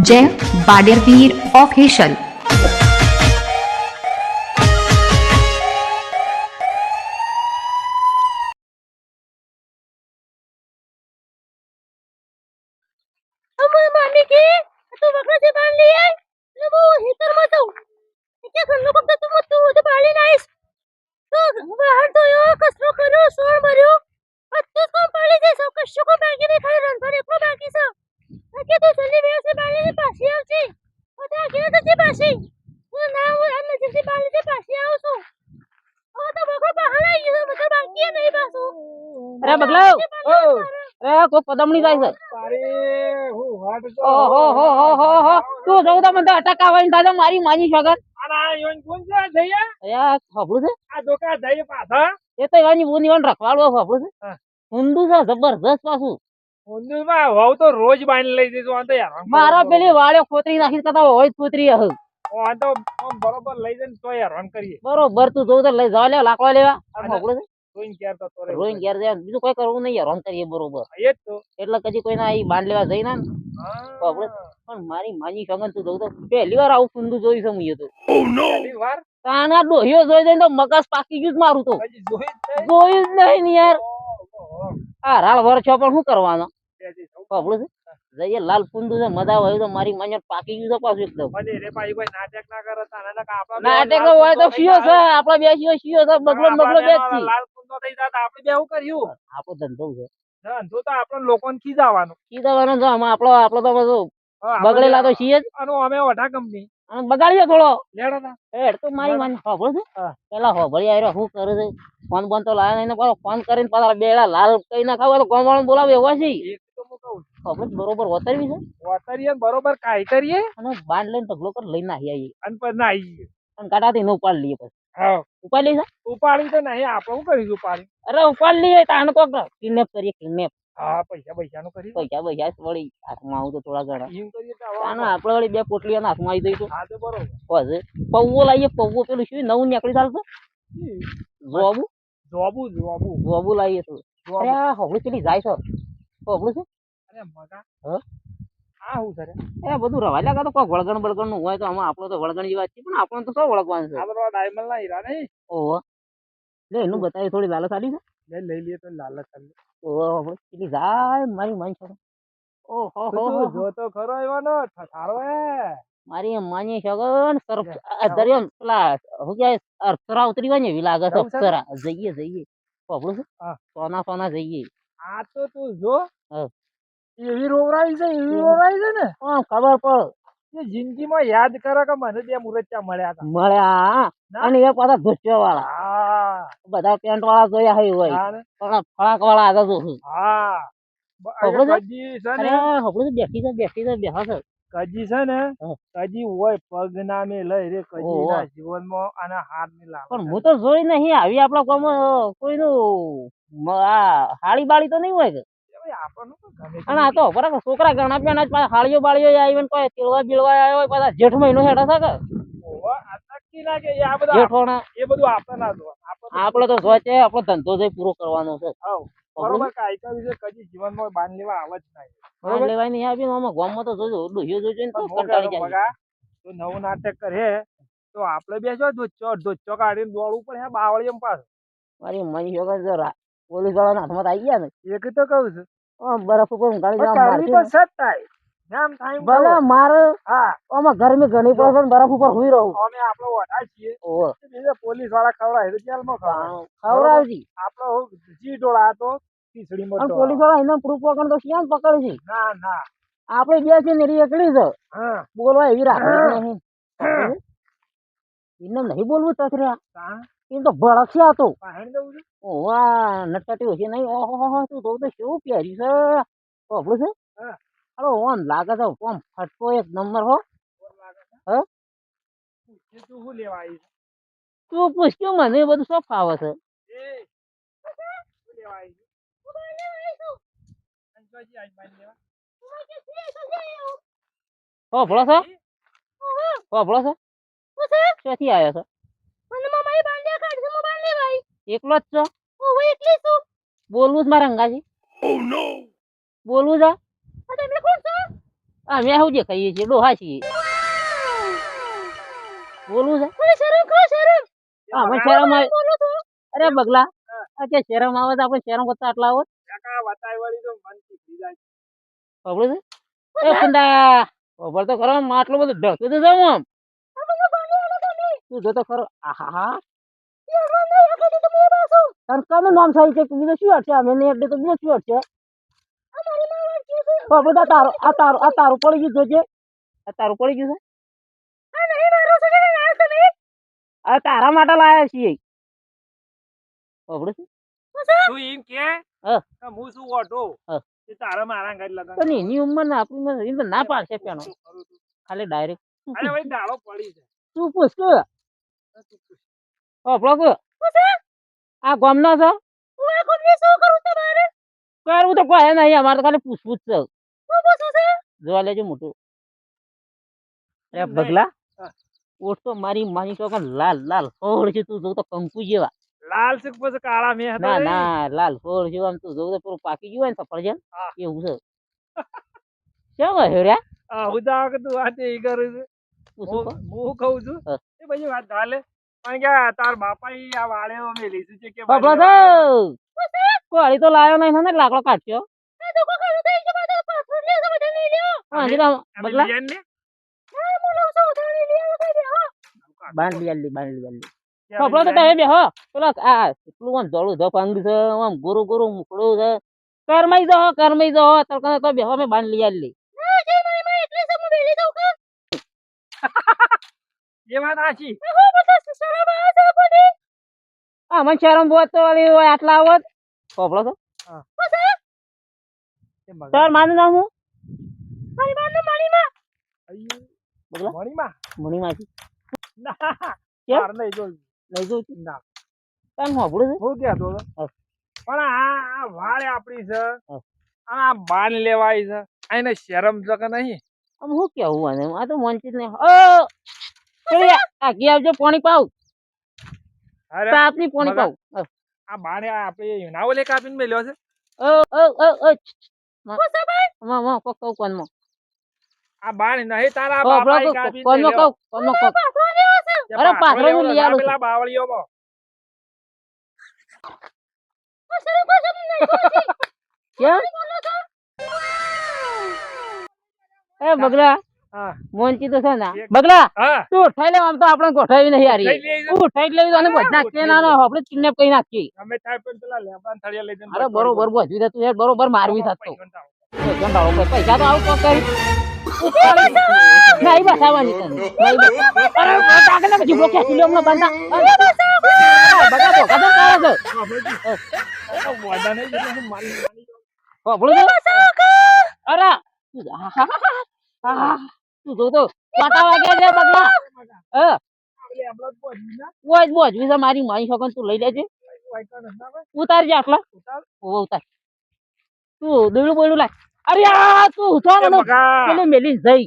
जय बाडेरवीर ऑफिशियल। मामी की तू बकऱ्याची बांधली आहे आणि मग हे तर मग तू इथे खल्लो फक्त तू ते बाळी नाहीस तू बाहेर तो यो कसरो करू सोड भरू तू कोण पाळी दे सो कशो को बाकी नाही खाई रन पर एको बाकी सा के तू जल्दी वेळ से बाळी ने पाशी आवची होता की तुझी पाशी तू नाव आणि जल्दी बाळी ने पाशी आवसो आता बघो बहाना ये मतलब बाकी नाही पासो अरे बगलो अरे को पदमणी जाय છે અરે હું વાટ તો ઓહો તું જોઉં તો મને અટક આવીને દાદા મારી માની છગન અને આ યોન કોણ છે જઈએ યાર ખબરું છે આ દોકા જઈએ પાછા એ તો એની બુની વન રખવાડવો ખબરું છે હા. ઊંડું છે જબરદસ્ત પાછું ઊંધુમાં વહુ તો રોજ બાંધી લઈ જઈશું આ તો યાર મારા પેલી વાળે ખોતરી નાખી કતા હોય ખોતરી હે આ તો આમ બરોબર લઈ જઈને તો હેરાન કરીએ બરોબર તું જોઉં તો લઈ જવા લે લાકડા લેવા આ અને ખબરું છે જોઈને ક્યારે તો તોરે રોઈન ઘેર જાય બીજું કોઈ કરવું નહીં યાર કરીએ બરોબર એ જ તો એટલે કદી કોઈના અહીં બાંધ લેવા જઈ ના હા ખબર પણ મારી માની છગન તું જોઉં તો પહેલી વાર આવું ઊંડું જોઈ છે હું તો પહેલી વાર તાના ડોહિયો જોઈ જઈને તો મગજ પાકી ગયું જ મારું તો હજી જોઈ જ નહીં. જોયું જ નહીં ને યાર ઓહો. આ રાળ વર છો પણ શું કરવાનો બેસી જાઉં. ખબર છે જઈએ લાલ કુંડું છે મજા હોય તો મારી માન્ય પાકી ગયું છે પાછું એકદમ મને રે ભાઈ કોઈ નાટક ના કરે તાના કા આપણા નાટક તો હોય તો શિયો છે આપડે બે શિયો છે બગલો ને બગલો બે જ છીએ લાલ કુંદો થઈ જાત આપણે બે શું કર્યું આપણો ધંધો છે ધંધો તો આપણે લોકોને ખીજાવાનું કીધવાનો છે આમાં આપણો તો બધું હા, આપણે બગડેલા તો છીએ જ આનો અમે વઢા કંપની અને બગાડીએ થોડો લેડો તા હેડ તો મારી માની ખબર છે હા. પેલા હોભળી આવ્યો શું કરે છે ફોન બોન તો લાયા નહીં ને પાછો ફોન કરીને પાછા બેડા લાલ કઈ ના ખાવા તો ગોમાળું બોલાવે એવા છે એક તો હું કહું ખબર છે બરોબર વતરવી છે વતરીએ ને બરોબર કાઈ કરીએ અને બાંધ લઈને ઢગલો કરી લઈને નાહી આવીએ અને પછી ના આવીએ અને કાટાથી ન ઉપાડ લઈએ પછી હા ઉપાડ લઈ ઉપાડી તો નહીં આપણે શું કરીશું ઉપાડી અરે ઉપાડ લઈએ તાણ કોક કિડનેપ કરીએ કિડનેપ હા પૈસા નું કરીશું પૈસા પૈસા વળી હાથમાં આવું તો થોડા ઘણા એમ કરીએ તો હવે તાનો આપણે વળી બે પોટલીઓના હાથમાં આવી દઈશું હા તો બરોબર પછી પૌવો લાવીએ પૌવો પેલું શું નવું નીકળી ચાલશે જોબુ જોબુ લાવીએ તો અરે આ હોબળું પેલી જાય છે હોબળું છે અરે મગા હા? આ શું કરે એ બધું રવા લાગે તો કોઈ વળગણ બળગણ નું હોય તો આમાં આપણો તો વળગણ જેવા છે પણ આપણને તો શું વળગવાનું છે આ તો ડાયમંડ ના હીરા નહીં ઓહો લે એનું બતાવી થોડી લાલચ આલી છે લઈ લઈએ તો લાલચ કરી ઓહો હોબળું પેલી જાય મારી માની છોડો ઓહો હો જો તો ખરો એવાનો ઠઠારો હે મારી માની સગન સરફ દરિયો પેલા હું કે અક્ષરા ઉતરી હોય ને એવી લાગે છે જવું છે? અક્ષરા જઈએ ખબર છે હા. સોના જઈએ આ તો તું જો હા. એવી રોવરાઈ છે ને પણ ખબર પડ એ જિંદગીમાં યાદ કરે કે મને બે મુરચ્ચા મળ્યા હતા મળ્યા ના? અને એ પાછા ગુસ્સો વાળા હા બધા પેન્ટ વાળા જોયા હોય હોય હા ને? પણ ફળાક વાળા આગળ જોશું હા ખબર છે? કજી છે અરે ને ખબર છે બેઠી છે બેહા છે કજી છે ને હા. કજી હોય પગ ના મે લઈ રે કજી ઓહો. ના જીવનમાં અને હાથ ની લાવે પણ હું તો જોઈ નહીં આવી આપણા ગામ કોઈનું આ હાળી બાળી તો નહીં હોય કે આપણને તો ગમે તે અને આ તો બરાબર છોકરા ઘણા પેણા પાછા હાળીઓ બાળીઓ આવીને કોઈ તેલવા બીળવા આવ્યો હોય પાછા જેઠ મહિનો હેઠા છે કે ઓવા આ નક્કી ના કે એ આ બધા જેઠોણા એ બધું આપણે ના જોવા આપણે તો જોઈ છે આપણો ધંધો જે પૂરો કરવાનો છે હાવ બરોબર કાયકા વિશે કજી જીવનમાં બાંધ લેવા આવે જ નહીં બરોબર લેવાય નહીં આવી આમાં ગામમાં તો જોજો ડોહીઓ જોજો ને તો પણ હું કંટાળી કહેતો જાય મગા તો નવું નાટક કરે તો આપણે બે જો ધોચ્ચો કાઢીને દોડવું પડે હે બાવળીએમ પાછું મારી મની વગર જો પોલીસ વાળાના હાથમાં આવી ગયા ને એક તો કહું છું બરફ ઉપર ઊંઘાડી પણ જવા કરવી તો સત થાય જેમ થાય એમ ભલે કરવું. મારે હા આમાં ગરમી ઘણી પડે છે ને બરફ ઉપર હુઈ રહું અમે આપણો વડા છીએ ઓહો બીજા પોલીસ વાળા ખવડાય તો જેલમાં ખવડાય ખવડાવજી આપણો જી ડોળા તો ખીચડી અને મોટો પોલીસ વાળા એના પ્રૂફ વગર તો ક્યાં પકડે છે ના ના આપણે બે છે ને એરી એકલી છે હા બોલવા એવી રાખવી નહીં એને નહીં બોલવું તકર્યા તા એ તો ભડકશે હતો પાહેણ દઉં છું ઓવા નટટી હોય છે નહીં ઓહો તું જોઉં તો કેવું પહેર્યું છે ખબર છે હા. અરે ઓમ લાગે છે ઓમ ફટકો એક નંબર હો હા? એ તું શું લેવા આવી તું પૂછ્યું મને એ બધું શું ફાવે છે છે એ શું લેવા આવી છું અને ચોજી આવી બાંધ લેવા ભળો છે ભળો છે ક્યાંથી આવ્યો છે મને મામાએ બાંધ્યા કાઢ છે બાંધ લે ભાઈ એકલો જ છો ઓ ભાઈ એકલી છું બોલવું જ મારા અંગાજી બોલવું છે તમે કોણ છો અમે શું દેખાઈએ છીએ ડોહા છીએ બોલવું છે થોડી શરમ કરો શરમ. અમે શરમ આવે બોલું છું. અરે બગલા આ કે શરમ આવે તો આપણે શરમ કરતા આટલા આવત કાકા વતાઈ વળી તો મન શીખી જાય. ખબર છે એ કુંડા ખબર તો ખરો આટલું બધું ઢળતું તો જાઉં આમ આપણે પાણી આલો તમે. તું જોતો ખરો આહા એ અમાર નહીં આખો તો હું પાછું. તાર કનું નામ થાય છે કે બીજું શું હશે અમે નહીં એટલે તો બીજું શું હશે અમારી માં વાત છે શું? ખબર તો તારું પડી ગયું જોજે આ તારું પડી ગયું છે આ નહીં મારો છે કે ના તમે. આ તારા માટે લાયા છીએ ખબર છે તું એમ કે હા. કે હું શું ઓટો હા. એ તારા મારા ઘર લગન પણ એની ઉંમર ને આપણી ઉંમર એમ તો ના પાડશે પેનો શું કરું તું? ખાલી ડાયરેક્ટ અરે ભાઈ દાડો પડી છે તું પૂછ કે તું પૂછ. ખબર કે આ ગામનો છો હું આ કોને શું કરું તમારે? કરવું તો કોઈ નહીં અમારે તો ખાલી પૂછવું જ છે હું પૂછું છે? જોવા લેજો મોટું અરે નહીં. બગલા હા. ઓઠ તો મારી માની તો લાલ લાલ ફોડ છે તું જોઉં તો કંકુ જેવા લાલ સિંહ પછી કાળા મેં હતો ના રે. ના લાલ ફોડ જેવા આમ તું જોઉં તો પેલું પાકી ગયું હોય ને સફરજન હા. એવું છે કેમ હેર્યા આ હું તો કે તું વાત એ કરું છું પૂછું હું હું કહું છું હા. એ પછી વાત ચાલે પણ કે તાર બાપા આ વાળેઓ મેલી છે કે ખબર છે કોળી તો લાયો નહીં ને લાકડો કાઢ્યો આ તો કોઈ કરું થઈ ગયું બધું પાછું લે તો બધું લઈ લ્યો. હાજી તો બગલા આ બોલો છો ઉધારી લ્યો કઈ દે હો. બાંધલી આલી ખબર તો તમે બે હો પેલો આ એટલું આમ ધોળું ધપ અંગ છે આમ ગોરું ગોરું મુકડું છે કરમાઈ દો તરકા તો બે હો મેં બાંધલી આલી ના જે મારી માં એટલે છે હું વેલી દઉં કે. એ વાત સાચી હું બધા શરમ આવે છે આપણને. આ મને શરમ બોત તો વાળી હોય આટલા આવત ખબર તો એ મગજ. તાર માનું નામ હું મારી માં મારી માં. અయ్యో. બગલા મણીમાં મણી માંથી ના કેમ? માર નહીં જોયું. લઈ જઉં છું ના તાર હોભળું છે હું કહેતો હતો હા. પણ આ વાળે આપણી છે હા. આ બાન લેવાય છે આને શરમ છે કે નહીં આમ હું કેવું આને આ તો વંચિત ને ઓ ચલી આગી આવજો પાણી પાવ અરે તાપની પાણી મગા. પાવ આ બાને આપણે નાવો લે કાપીને મેલ્યો છે ઓ ઓ ઓ ઓ માં કોક કહું કોનમાં આ બાણ નહીં તારા ઓ બાપાએ બ્રો કાપીને કોનમાં મેલ્યો. કહું કોનમાં કહું પાછો લેવો છે. તે અરે પાછો પાથરો લેવો હું લઈ નથી, આ આલું છું. પેલા બાવળીઓમાં. આ શરમ પાછો નહીં જોઈ. કેમ બોલો છો. એ બગલા હા મોંચી તો છે ને એક- બગલા હા તું ઉઠાઈ લે આમ તો આપણે ગોઠવી નહીં યાર લઈ લઈ તું ઉઠાઈ જ લેવી અને હા, બધા ઉઠાઈ કે ના લઈ. આપણે કિડનેપ કરી નાખી અમે થાય પણ પેલા લેબડાના થળિયા લઈ જઈને અરે બચવાડી બરોબર બોજી દે તું યાર બરોબર મારવી દો. થતો પૈસા ના હોય. પૈસા તો આવું કોક કરી નહીં બસાવાની તને નહીં બસ. અરે તાકે ને જીવો કે સુલ્યો હમણાં બાંધા બગા તો કદમ કરે છે આ વાદા નહીં એટલે હું મારી મારી જાઉં. બોલો અરે તું જો તો પાટા વાગે છે બગલા આપણે આપણા જ પહોંચી ના ઓય બોજવી છે મારી માઈ છોકન તું લઈ લેજે વાયકા નથી ના ભાઈ. ઉતાર જા આટલા ઉતાર. ઓ ઉતાર તું દોડું બોડું લાય અરે આ તું ઉઠો એ ને બગા. પેલી મેલી જઈ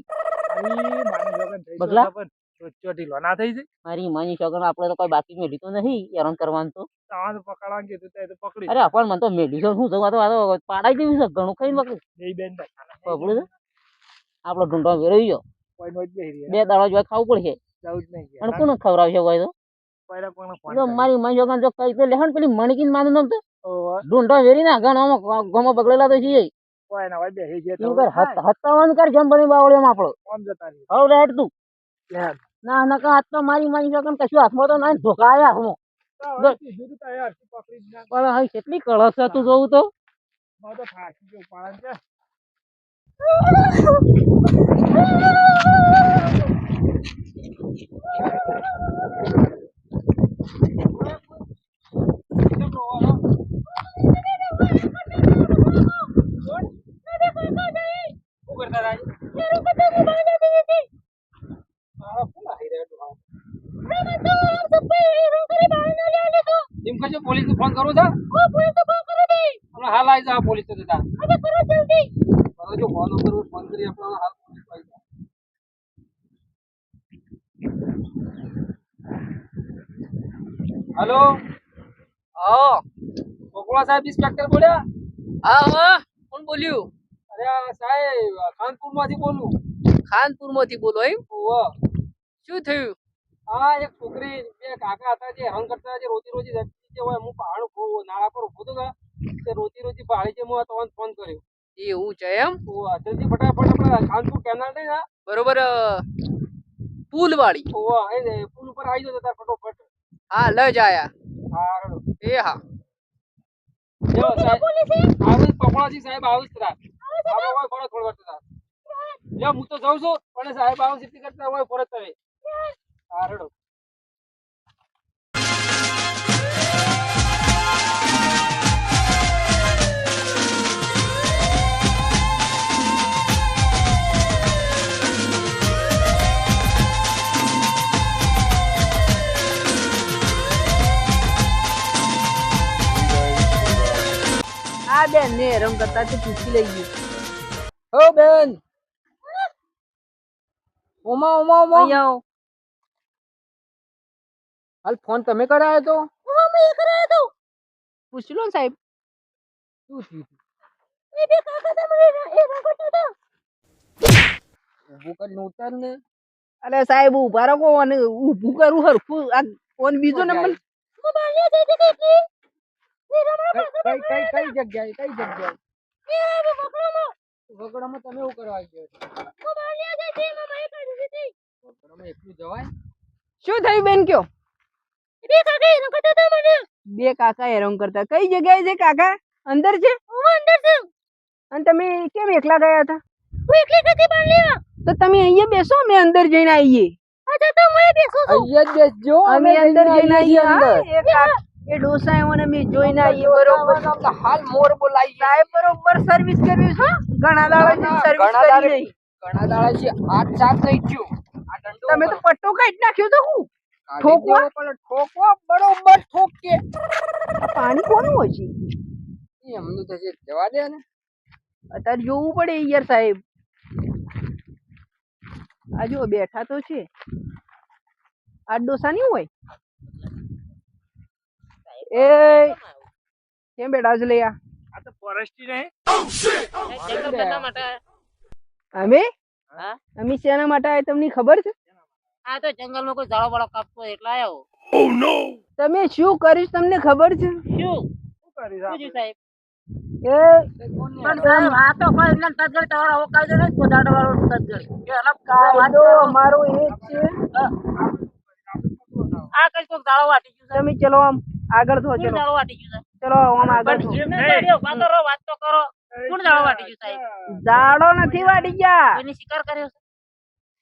મારી માની જોગન થઈ બગલા. ગયો પણ ચોચ્ચો ઢીલો ના થઈ જાય. મારી માની છોકન આપણે તો કોઈ બાકી મેલી તો નહીં હેરાન કરવાનું તો તાવાનું પકડવાનું કીધું તો એ તો પકડી અરે આપણ મને તો મેલી છે શું જવા તો આ તો પાડાઈ જેવી છે ઘણું ખાઈ બકરી બે બેન ભાઈ. ખબર છે આપણો ઢૂંઢો વેરાઈ ગયો કોઈ નો જ બેહી રહ્યા. બે દાડા જોવા ખાવું પડશે જવું જ નહીં અને યાર. કોને ખવડાવશે હોય તો પહેલા કોઈને ફોન જો કર્યો. મારી માઈ છોકન જો કઈ તો લેહન પેલી મણકીન માનું નામ તો ઓહો. ઢૂંઢો વેરી ના ઘણો ગમો બગડેલા તો છીએ કોઈ ના હોય બેહી ગયા તું તો કર થાય. હત્તાવન કર જેમ બની બાવળીમાં આપણો આમ જતા રહીએ. હવે લેટ તું લે. ના ના કા હાથ તો મારી માની છોકન કશું હાથમાં તો ના ધોકા આયા હાથમાં તો હવે કીધું તું તૈયાર થી પકડી જ ના. પણ હવે કેટલી કળશ છે તું જોવું તો હવે તો થાકી ગયો પાડે છે. શું કરતા હતા? મારા ફૂલ આવી રહ્યા હતા. એમ કહેજો પોલીસને ફોન કરું છે આપણે હાલ આવી જાવ પોલીસ તો જતા હવે જો ફોન કરું ફોન કરી આપણે હાલ પોલીસ આવી જાવ. હેલો હા કોકળા સાહેબ ઇન્સ્પેક્ટર બોલ્યા હા કોણ બોલ્યું અરે આ સાહેબ ખાનપુરમાંથી બોલું. ખાનપુરમાંથી બોલો એમ? ઓહો. શું થયું? હા, એક છોકરી બે કાકા હતા જે હેરાન કરતા હતા, જે રોજી રોજી જતી જે હોય હું પહાડ ઉભો નાળા પર ઉભો તો તે રોજી રોજી ભાડે છે હું તમને ફોન કર્યો. એવું છે એમ? ઓહો, જલ્દી ફટાફટ આપણે ખાનપુર કેનાલ નહીં ને બરોબર. પુલ વાળી? ઓહો, એ પુલ ઉપર આવી જતો તાર ફટોફટ. હા, લ જ આયા. હા હેડો. એ હા. જો સાહેબ આવું પકડોજી સાહેબ આવું જ રાત આપણે હોય ફરજ થોડી વાર રાત જો હું તો જાઉં છું પણ સાહેબ આવું સિટી કરતા હોય ફરજ તમે હા રેડો આ બેન ને રમ કરતા તો પૂછી લઈએ. હો બેન ઓમા ઓમા ઓમા અહીંયા આવો. હાલ ફોન તમે કરાયો તો મેં કરાયો તો પૂછી લો ને સાહેબ. શું થયું એ બે કાકા તમને એ રગડતા હતા ઊભું કરીને ઉતાર ને અરે સાહેબ ઉભા રહો અને ઊભું કરું હરખું. આ ફોન બીજો નંબર. હું બાલિયા જઈ હતી કેટલી એ રમણા કઈ કઈ કઈ જગ્યાએ કઈ જગ્યાએ એ બકરામાં વગડામાં તમે એવું કરવા ગયો હું બાલિયા જઈ હતી મેં મારી કાઢી દીધી વગડામાં એકલું જવાય શું થયું બેન કયો? એ બે કાકા એ રગડતા હતા મને બે કાકા હેરાન કરતા. કઈ જગ્યાએ છે કાકા? અંદર છે? હું અંદર છું અને તમે કેમ એકલા ગયા હતા? હું એકલી ગઈ બાલિયા તો તમે અહીંયા બેસો, અમે અંદર જઈને આવીએ. અચ્છા તો હું બેસું છું અહીંયા જ બેસજો અમે અંદર જઈને આવીએ. અંદર એ ડોસા એમને અમે જોઈને આવીએ. બરોબર હાલ મોર બોલાઈ સાહેબ બરોબર સર્વિસ કરવી છે. ઘણા દાડા સર્વિસ કરી નહીં. ઘણા દાડા છે હાથ સાફ થઈ ગયું આ દંડો તમે તો પટ્ટો કાઢી નાખ્યો તો હું ઠોકવા પણ ઠોકવા બરોબર ઠોકે આ પાણી કોનું હોય છે? એમનું થશે જવા દે ને અત્યારે જોવું પડે યાર સાહેબ. આ જો બેઠા તો છે. આ ડોસા નહીં હોય એ કેમ બેઠા છે લે? આ તો ફોરેસ્ટી નહીં અમે હા? અમે શેના માટે આવ્યા તમને ખબર છે? આ તો જંગલમાં કોઈ ઝાડો વાળો કાપતો હોય એટલે આવ્યો. તમે શું કરીશ તમને ખબર છે? શું શું થયું સાહેબ? એ પણ સાહેબ આ તો કોઈ એમને તજગડ તમારો આવો કાયદો નથી કોઈ ઝાડો વાળો તજગડ કે અલગ કાયદો અમારો એ જ છે. આ કઈ કોક ઝાડો વાટી ગયું તમે ચલો આમ આગળ થો. કોણ ચલો ઝાડો વાટી ગયું ચલો આમ આગળ થો. વાત તો વાત તો કરો. કોણ ઝાડો વાટી ગયું સાહેબ? ઝાડો નથી વાટી ગયા. કોઈની શિકાર કર્યો છે?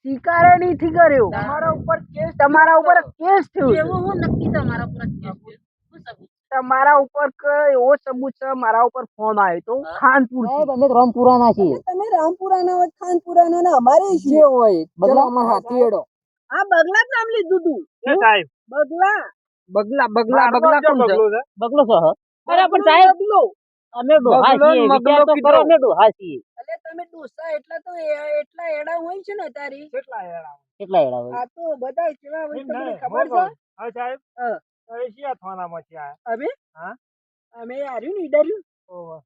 શિકારે નથી કર્યો. તમારા ઉપર કેસ થયો છે. એવું હું નક્કી છે મારા પર જ કેસ છે. શું સબૂત? તમારા ઉપર એવો સબૂત છે. મારા ઉપર ફોન આવ્યો તો ખાનપુર અમે રામપુરા ના છીએ. તમે રામપુરા ના હોય ખાનપુરા ના અમારે જે હોય બગલા અમાર હાથી એડો આ બગલા જ નામ લીધું તું સાહેબ બગલા. બગલા બગલા બગલા કોણ છે બગલો છો હ? અરે પણ સાહેબ બગલો. અમે ડોહા બગલો છીએ. ને વિચાર તો મગલો કરો, કીધો. અમે ડોહા છીએ. એટલે તમે ડોસા એટલા તો એટલા એડા હોય છે ને તારી. કેટલા એડા હોય? આ તો બધા કેવા હોય તમને એમ ખબર નહીં, છે? હા સાહેબ હા. હવે શિયા થાનામાંથી આયા અમે હા? અમે હાર્યું ને ડર્યું ઓહો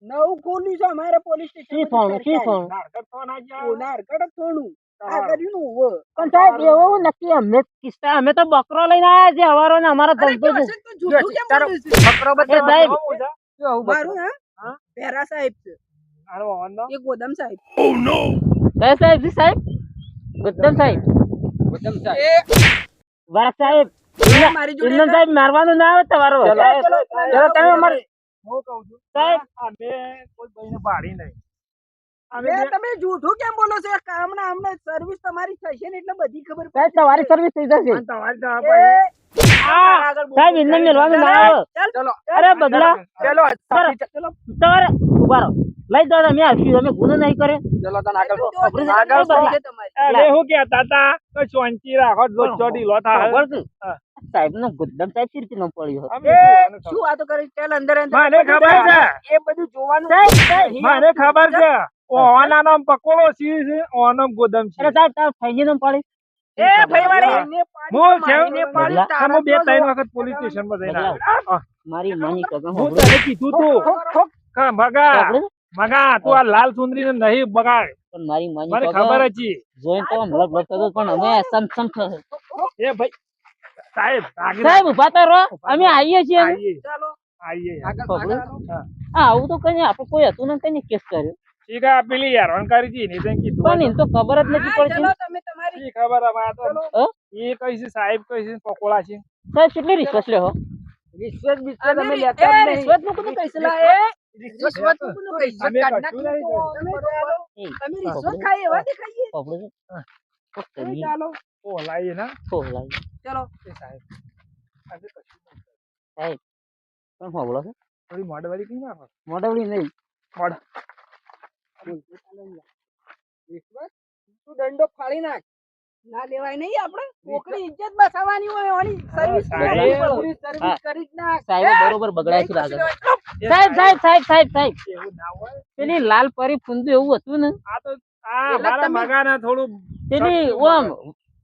નવું ખોલ્યું છે અમારે પોલીસ શી સ્ટેશન ફોન શી ફોન? નારગઢ થાના ગયા નારગઢ થોડું આ કર્યું ને ઉભો. પણ સાહેબ એવું નક્કી અમને કિસ્સા અમે તો બકરો લઈને આયા છે હવારો ને અમારા અરે ધંધો તો છે. હશે તો જૂઠું કેમ બોલે છે? બકરો એ સાહેબ મારું હા હા? પેરા સાહેબ છે આનો વાંધો એ ગોદમ સાહેબ. કયા સાહેબ જી સાહેબ? ગુદ્દમ સાહેબ, ઉત્તમ સાહેબ વાઘ સાહેબ. એ મારી જોડે ઇમરાન સાહેબ મારવાનું ના આવે તમારો. ચલો, ચલો, ચલો તમે અમારે હું કહું છું સાહેબ. અમે કોઈ ભાઈને પાડી નહીં અમે બે તમે જૂઠું કેમ બોલો છો? કામના અમને સર્વિસ તમારી થશે ને એટલે બધી ખબર સાહેબ તમારી સર્વિસ થઈ જશે. તમારી જવાબ આ સાહેબ ઇન્ને મેલવાનું ના આવે. ચલો અરે બગલા ચલો ચલો તમારે ઉભા રહો. લઈ દો તમે આવશું. તમે ગુનો નહીં કરે. ચલો તને આગળ આગળ બગલા. અરે હું કહેતા હતા કે શાંતિ રાખો ચોટી લો ખબર છે? હા. સાહેબ નો ગુદ્દમ સાહેબ શી રીતે ન પડ્યો? શું વાતો કરી? ચાલ અંદર અંદર મને ખબર છે એ બધું જોવાનું સાહેબ સાહેબ મને ખબર છે ઓના નામ પકોડો સી છે ઓનમ ગોદમ છે અરે સાહેબ તાર ફાઈજી નો પડે. એ ભાઈવાળી હા. એને પાડી હું છે મારીને પાડી બગલા. તારા હું બે તો ત્રણ જો. વખત પોલીસ સ્ટેશન માં જઈને બગલા. આવ્યો. મારી માની કગમ હું તને કીધું તું ઠોક, ઠોક. હા ભગા સાંભળ્યું? મગા તું આ લાલ સુંદરી ને નહીં બગાડ પણ મારી માની મને છોકરા ખબર હતી જોઈને તો આમ લપ લપ થતો પણ અમે સમસમ થશે. એ ભાઈ સાહેબ આગળ સાહેબ ઉભા તો રહો, અમે આવીએ છીએ ને. આઈએ ચાલો આઈએ ખબર? હા, આવું તો કઈ આપણે કોઈ હતું ને કઈ કેસ કર્યો ઠીક આ પેલી યાર કરી હતી ને તે કીધું પણ એને તો ખબર જ નથી હા, પડતી. ચાલો તમે તમારી શી ખબર અમારે તો હો? એ કઈ છે સાહેબ કઈ છે પકોડા છે સાહેબ કેટલી રિશ્વત લે હો? રિશ્વત બિશ્વત અમે અમે લેતા લેતા જ નહીં. રિશ્વત નું કોનું પૈસા લાવે? રિશ્વત નું કોનું પૈસા? અમે કાઢ કશું નાખી નહીં તો. તમે ચાલો. એ, તમે રિશ્વત ખાઈ એવા તે ખાઈએ. ખબર છે? કોક તમે કરીએ. ચાલો ઓ લાઈએ ના ખોખ લાગે. ચાલો એ સાહેબ આજે કશું નહીં. સાહેબ પણ ખબર છે? થોડી મોડવાળી કઈ નાખો મોઢાવડી નહીં. મોડ રિશ્વત તું દંડો ફાડી નાખ. ના લેવાય નહીં આપણે કોકની ઇજ્જત બચાવવાની હોય ઓની સર્વિસ સાહેબ. પૂરી સર્વિસ કરી જ નાખ. સાહેબ બરોબર બગડાય છે લાગે. એ સાહેબ સાહેબ સાહેબ સાહેબ સાહેબ એવું ના હોય પેલી લાલ પરી ફૂંદું એવું હતું ને આ તો આ એટલે મારા તમે- મગાને થોડું પેલી ઓમ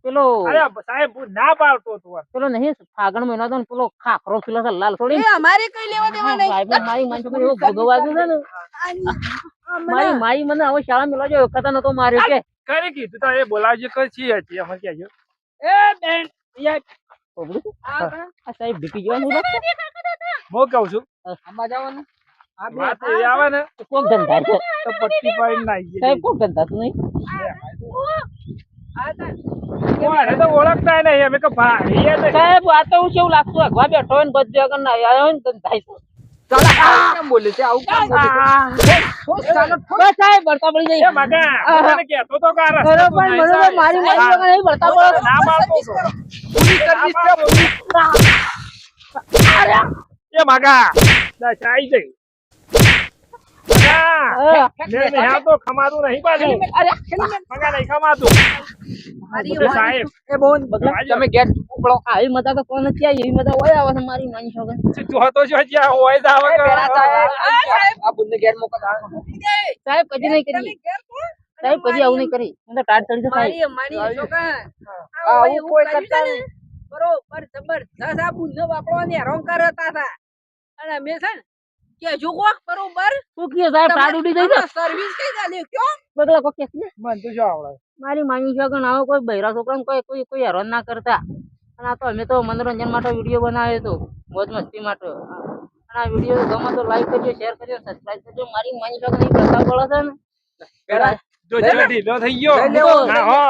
પેલો અરે સાહેબ હું ના પાડતો તું પેલો નહીં ફાગણ મહિનો હતો ને પેલો ખાખરો પેલો છે લાલ થોડી એ અમારે કઈ લેવા દેવા નહીં. સાહેબ મારી માન છોકરી એવું ભોગવાતું છે ને મારી માઈ મને હવે શાળા મેળવા જો વખત નતો માર્યો કે કરી કીધું તો એ બોલાવજો કઈ છીએ હતી અમે કહેજો એ બેન ખબર છે? આ કણ? આ સાહેબ ડીપી જોવાનું લાગશે. હું કહું છું આમાં જવાનું આ બે વાત એવી આવે ને કોક ધંધા છે તો પટ્ટી પાડીને નાખી સાહેબ કોક ધંધા તું નહીં આ તા. કોને તો ઓળખતા નહીં અમે કે ભાઈ એ તો સાહેબ આ તો હું કેવું લાગતું અગવા બેઠો હોય ને બધું આગળ ના આવ્યો હોય ને ધંધા છે. ચાલો આવું કેમ બોલે છે આવું કેમ બોલે છે? ઠોસ, ચાલો ઠોસ. બસ સાહેબ બળતા પડી એ જાય મગા મને કહેતો તો કે આ રસ્તે બરોબર તું નહીં બરોબર જાય. મારી મારી વગર નહીં બળતા પડો ના પાડતો તો. પૂરી સર્વિસ છે, પૂરી. એ મગા દસ આઈ જઈ મગા મેં નહીં તો ખમાતું નહીં પાછું મગા નહીં ખમાતું મારી એ સાહેબ એ બોન તમે ગેટ ઉપડો. આવી મજા તો કોણ નથી આવી એવી મજા હોય આવે છે મારી માની છોકરી તું હતો જો જ્યાં હોય જ આવે એ પેલા સાહેબ કે આ બુનને ગેટ મોકલ. સાહેબ કદી નહીં કરી સાહેબ કદી આવું નહીં કરી હું તો ટાટ ચડી તો સાહેબ મારી છોકરા આવું કોઈ કરતા નહીં. બરોબર જબરદસ્ત આ બુનને વાપરવાની હેરાન કરતા હતા અને અમે છે ને કે જો કોક બરોબર શું કીધું સાહેબ ટાટ ઉડી જઈ છે સર્વિસ કઈ ચાલ્યું કયો બગલા કોક કે છે મને તો શું આવડે મારી માની છોકરી આવો કોઈ બૈરા છોકરાને કોઈ હેરાન ના કરતા અને આ તો અમે તો મનોરંજન માટે વિડીયો બનાવ્યો હતો મોજ મસ્તી માટે અને આ વિડીયો ગમે તો લાઈક કરજો શેર કરજો સબસ્ક્રાઇબ કરજો મારી માની છોકરી પ્રતાપ વાળો છે ને જો ઢીલો થઈ ગયો લઈ લેવો. ના હો